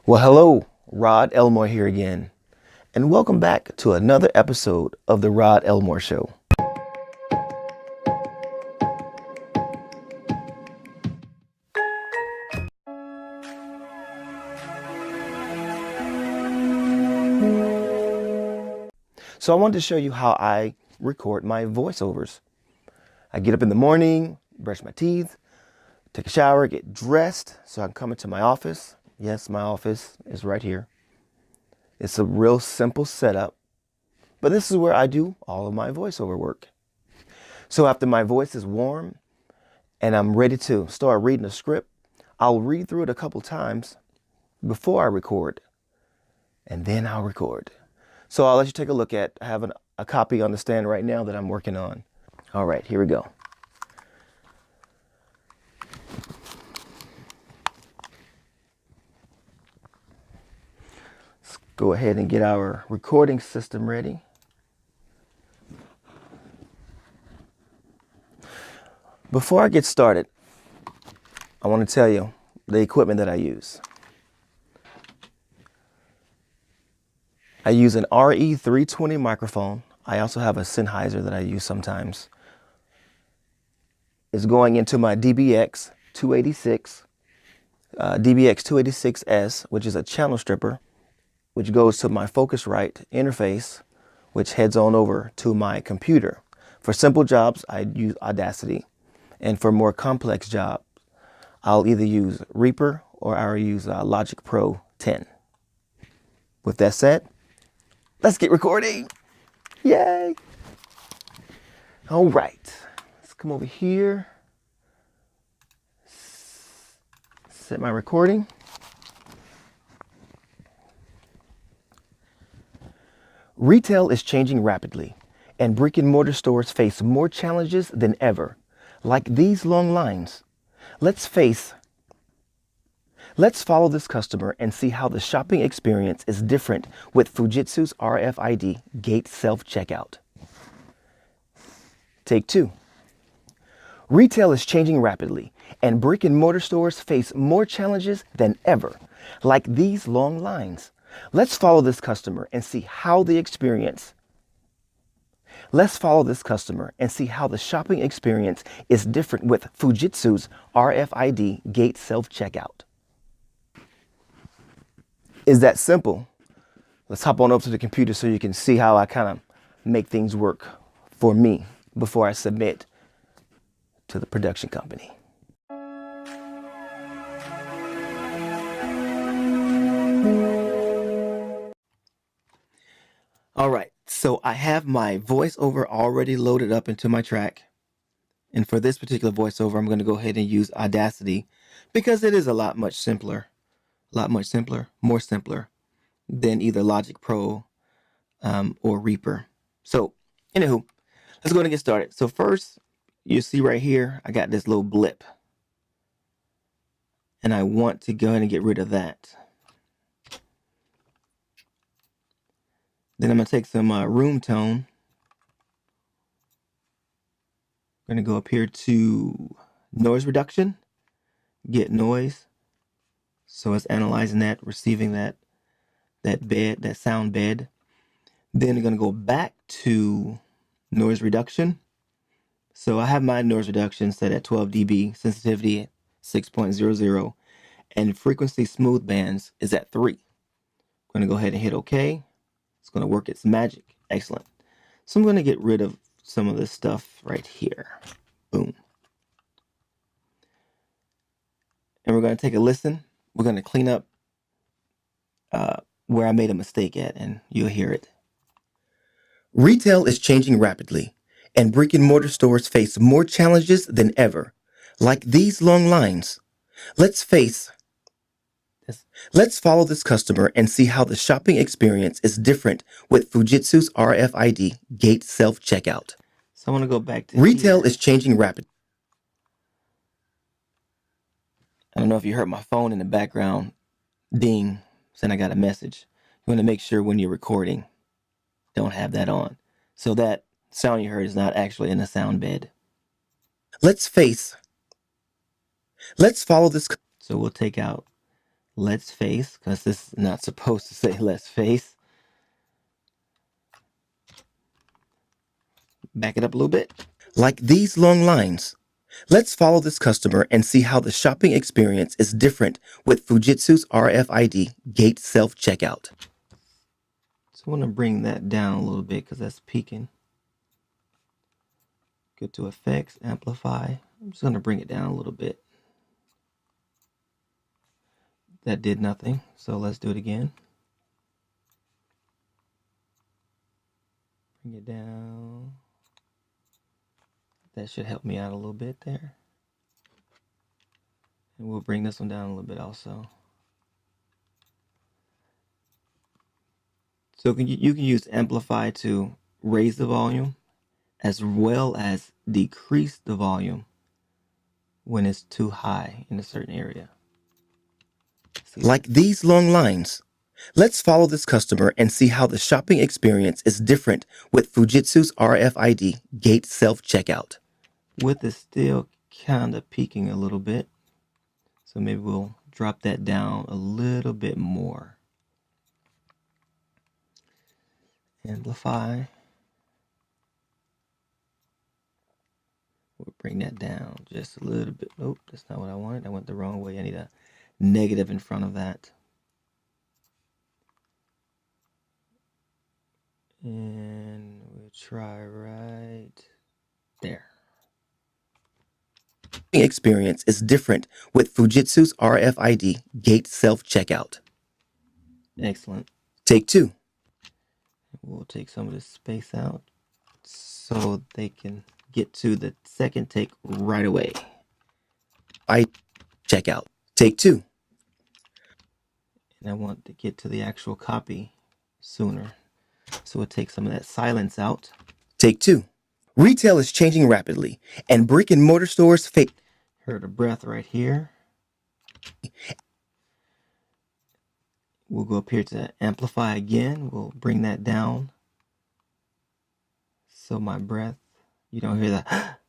Well, hello, Rod Elmore here again, and welcome back to another episode of The Rod Elmore Show. So I wanted to show you how I record my voiceovers. I get up in the morning, brush my teeth, take a shower, get dressed so I can come into my office. Yes, my office is right here. It's a real simple setup, but this is where I do all of my voiceover work. So after my voice is warm and I'm ready to start reading a script, I'll read through it a couple times before I record, and then I'll record. So I'll let you take a look at. I have a copy on the stand right now that I'm working on. All right, here we go. Let's go ahead and get our recording system ready. Before I get started, I want to tell you the equipment that I use. I use an RE320 microphone. I also have a Sennheiser that I use sometimes. It's going into my DBX 286, DBX 286S, which is a channel stripper, which goes to my Focusrite interface, which heads on over to my computer. For simple jobs, I use Audacity. And for more complex jobs, I'll either use Reaper or I'll use Logic Pro 10. With that said, let's get recording. Yay. All right. Let's come over here. Set my recording. Retail is changing rapidly, and brick and mortar stores face more challenges than ever, like these long lines. Let's follow this customer and see how the shopping experience is different with Fujitsu's RFID gate self-checkout. Take 2. Retail is changing rapidly, and brick and mortar stores face more challenges than ever, like these long lines. Let's follow this customer and see how the shopping experience is different with Fujitsu's RFID gate self-checkout. Is that simple? Let's hop on over to the computer so you can see how I kind of make things work for me before I submit to the production company. All right, so I have my voiceover already loaded up into my track. And for this particular voiceover, I'm going to go ahead and use Audacity because it is more simpler than either Logic Pro or Reaper. So, anywho, let's go ahead and get started. So first, you see right here, I got this little blip. And I want to go ahead and get rid of that. Then I'm going to take some room tone. I'm going to go up here to noise reduction, get noise. So it's analyzing that, receiving that sound bed. Then I'm going to go back to noise reduction. So I have my noise reduction set at 12 dB, sensitivity at 6.00, and frequency smooth bands is at 3. I'm going to go ahead and hit OK. It's going to work its magic. Excellent. So I'm going to get rid of some of this stuff right here. Boom. And we're going to take a listen. We're going to clean up where I made a mistake at, and you'll hear it. Retail is changing rapidly, and brick and mortar stores face more challenges than ever, like these long lines. Let's follow this customer and see how the shopping experience is different with Fujitsu's RFID gate self-checkout. So I want to go back to Retail is changing rapidly. I don't know if you heard my phone in the background ding, saying I got a message. You want to make sure when you're recording, don't have that on. So that sound you heard is not actually in the sound bed. Let's follow this. So we'll take out let's face, because this is not supposed to say let's face. Back it up a little bit. Like these long lines. Let's follow this customer and see how the shopping experience is different with Fujitsu's RFID gate self-checkout. So I want to bring that down a little bit because that's peaking. Go to effects, amplify. I'm just going to bring it down a little bit. That did nothing, so let's do it again. Bring it down. That should help me out a little bit there. And we'll bring this one down a little bit also. So you can use amplify to raise the volume as well as decrease the volume when it's too high in a certain area. Like these long lines. Let's follow this customer and see how the shopping experience is different with Fujitsu's RFID gate self-checkout. Width is still kind of peaking a little bit, so maybe we'll drop that down a little bit more. Amplify. We'll bring that down just a little bit. Nope, that's not what I wanted. I went the wrong way. I need a negative in front of that. And we'll try right there. Experience is different with Fujitsu's RFID gate self-checkout. Excellent. Take two. We'll take some of this space out so they can get to the second take right away. I check out. Take two. And I want to get to the actual copy sooner. So we'll take some of that silence out. Take two. Retail is changing rapidly, and brick and mortar stores face. Heard a breath right here. We'll go up here to amplify again. We'll bring that down. So my breath, you don't hear that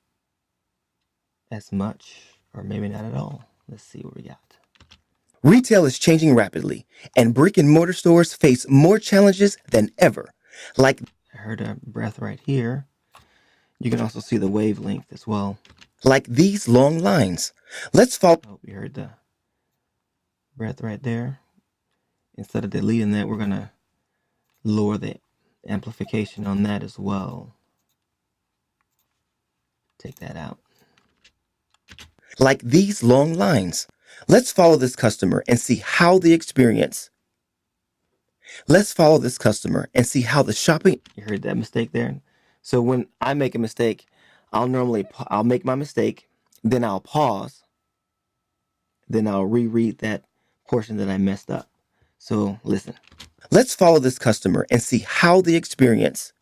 as much, or maybe not at all. Let's see what we got. Retail is changing rapidly, and brick and mortar stores face more challenges than ever. Like I heard a breath right here. You can also see the wavelength as well. Like these long lines. Let's follow. Oh, we heard the breath right there. Instead of deleting that, we're going to lower the amplification on that as well. Take that out. Like these long lines. Let's follow this customer and see how the experience. Let's follow this customer and see how the shopping. You heard that mistake there? So when I make a mistake, I'll make my mistake, then I'll pause, then I'll reread that portion that I messed up. So listen. Let's follow this customer and see how the experience.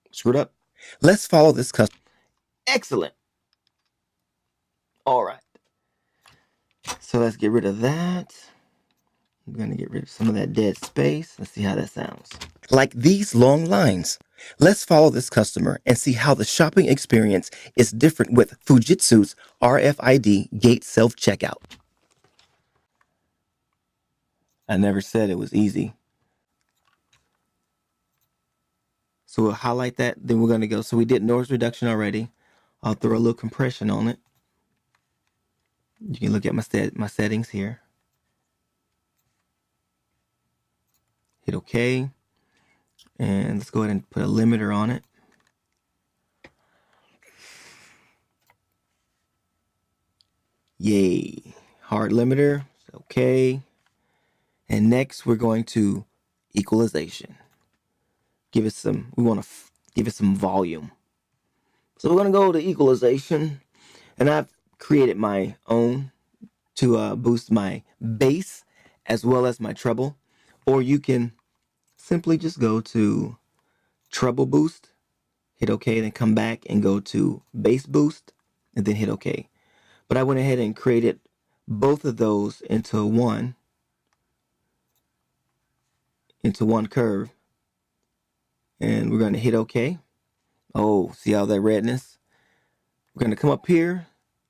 Screwed up. Let's follow this customer. Excellent. All right. So let's get rid of that. I'm going to get rid of some of that dead space. Let's see how that sounds. Like these long lines. Let's follow this customer and see how the shopping experience is different with Fujitsu's RFID gate self-checkout. I never said it was easy. So we'll highlight that, then we're going to go. So we did noise reduction already. I'll throw a little compression on it. You can look at my settings here. Hit OK. And let's go ahead and put a limiter on it. Yay. Hard limiter. Okay. And next we're going to equalization. We want to give it some volume. So we're going to go to equalization. And I've created my own to boost my bass as well as my treble. Or you can simply just go to treble boost, hit OK, then come back and go to bass boost, and then hit OK. But I went ahead and created both of those into one curve. And we're going to hit OK. Oh, see all that redness? We're going to come up here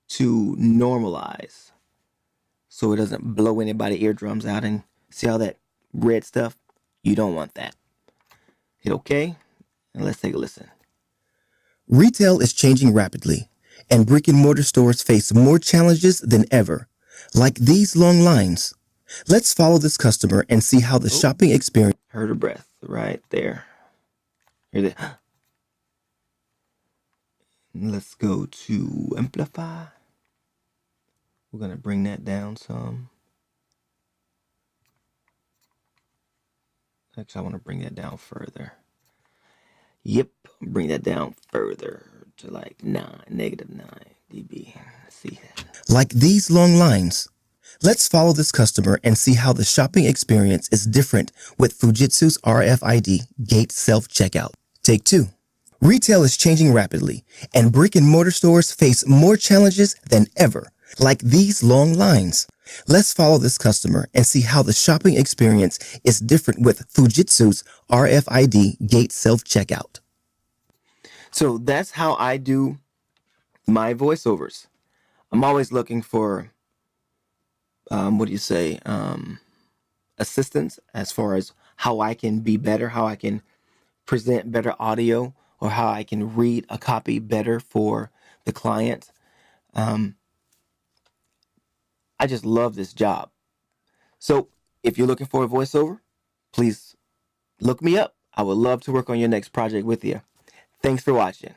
to normalize. so it doesn't blow anybody's eardrums out. And see all that red stuff? You don't want that. Hit OK, and let's take a listen. Retail is changing rapidly, and brick and mortar stores face more challenges than ever, like these long lines. Let's follow this customer and see how the shopping experience. Heard her breath right there. Hear that? Let's go to amplify. We're going to bring that down some. Actually, I want to bring that down further. Yep, bring that down further to like -9 dB. Let's see that. Like these long lines. Let's follow this customer and see how the shopping experience is different with Fujitsu's RFID gate self-checkout. Take 2. Retail is changing rapidly, and brick and mortar stores face more challenges than ever, like these long lines. Let's follow this customer and see how the shopping experience is different with Fujitsu's RFID gate self-checkout. So that's how I do my voiceovers. I'm always looking for, assistance as far as how I can be better, how I can present better audio, or how I can read a copy better for the client. I just love this job. So if you're looking for a voiceover, please look me up. I would love to work on your next project with you. Thanks for watching.